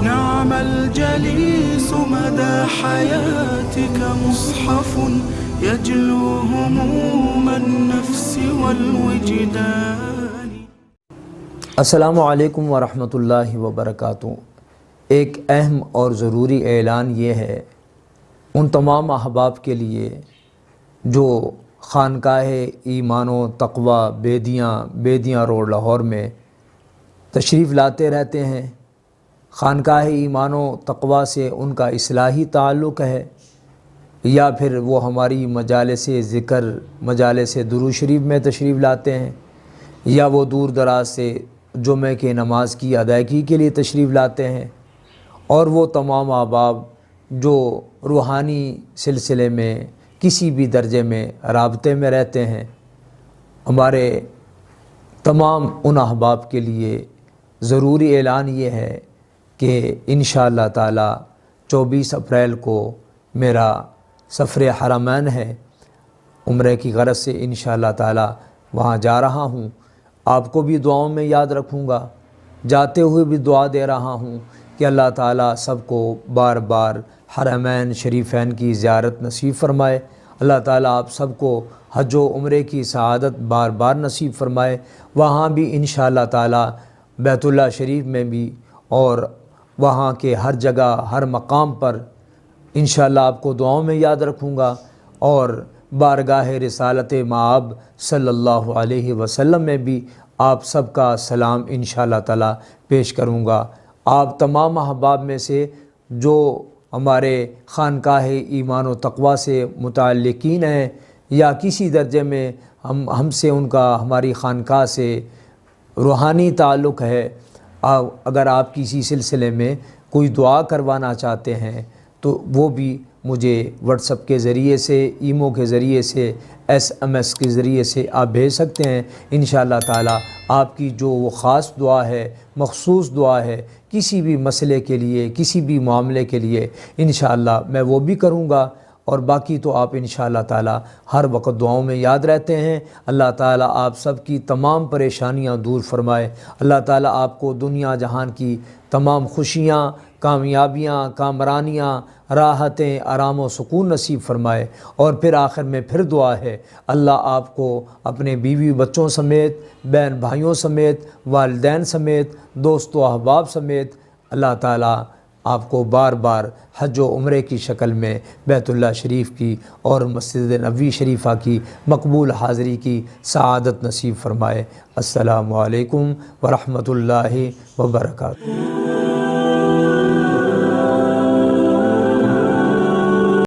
نعم الجليس مدى حياتك مصحف يجلو هموم النفس والوجدان. السلام علیکم ورحمۃ اللہ وبرکاتہ۔ ایک اہم اور ضروری اعلان یہ ہے ان تمام احباب کے لیے جو خانقاہ ایمان و تقوی بیدیاں روڈ لاہور میں تشریف لاتے رہتے ہیں۔ خانقاہ ایمان و تقوی سے ان کا اصلاحی تعلق ہے یا پھر وہ ہماری مجالس ذکر مجالس درود شریف میں تشریف لاتے ہیں یا وہ دور دراز سے جمعہ کی نماز کی ادائیگی کے لیے تشریف لاتے ہیں، اور وہ تمام احباب جو روحانی سلسلے میں کسی بھی درجے میں رابطے میں رہتے ہیں، ہمارے تمام ان احباب کے لیے ضروری اعلان یہ ہے کہ انشاءاللہ تعالی 24 اپریل کو میرا سفر حرمین ہے، عمرے کی غرض سے انشاءاللہ تعالی وہاں جا رہا ہوں۔ آپ کو بھی دعاؤں میں یاد رکھوں گا، جاتے ہوئے بھی دعا دے رہا ہوں کہ اللہ تعالی سب کو بار بار حرمین شریفین کی زیارت نصیب فرمائے۔ اللہ تعالی آپ سب کو حج و عمرے کی سعادت بار بار نصیب فرمائے۔ وہاں بھی انشاءاللہ تعالی بیت اللہ شریف میں بھی اور وہاں کے ہر جگہ ہر مقام پر انشاءاللہ آپ کو دعاؤں میں یاد رکھوں گا، اور بارگاہ رسالت مآب صلی اللہ علیہ وسلم میں بھی آپ سب کا سلام انشاءاللہ تعالی پیش کروں گا۔ آپ تمام احباب میں سے جو ہمارے خانقاہ ایمان و تقوی سے متعلقین ہیں یا کسی درجے میں ہم سے ان کا ہماری خانقاہ سے روحانی تعلق ہے، اگر آپ کسی سلسلے میں کوئی دعا کروانا چاہتے ہیں تو وہ بھی مجھے واٹس ایپ کے ذریعے سے، ایمو کے ذریعے سے، SMS کے ذریعے سے آپ بھیج سکتے ہیں۔ انشاءاللہ تعالی آپ کی جو وہ خاص دعا ہے، مخصوص دعا ہے کسی بھی مسئلے کے لیے، کسی بھی معاملے کے لیے، انشاءاللہ میں وہ بھی کروں گا، اور باقی تو آپ انشاءاللہ تعالی ہر وقت دعاؤں میں یاد رہتے ہیں۔ اللہ تعالی آپ سب کی تمام پریشانیاں دور فرمائے۔ اللہ تعالی آپ کو دنیا جہان کی تمام خوشیاں، کامیابیاں، کامرانیاں، راحتیں، آرام و سکون نصیب فرمائے۔ اور پھر آخر میں پھر دعا ہے اللہ آپ کو اپنے بیوی بچوں سمیت، بہن بھائیوں سمیت، والدین سمیت، دوست و احباب سمیت اللہ تعالی آپ کو بار بار حج و عمرے کی شکل میں بیت اللہ شریف کی اور مسجد نبوی شریفہ کی مقبول حاضری کی سعادت نصیب فرمائے۔ السلام علیکم ورحمۃ اللہ وبرکاتہ۔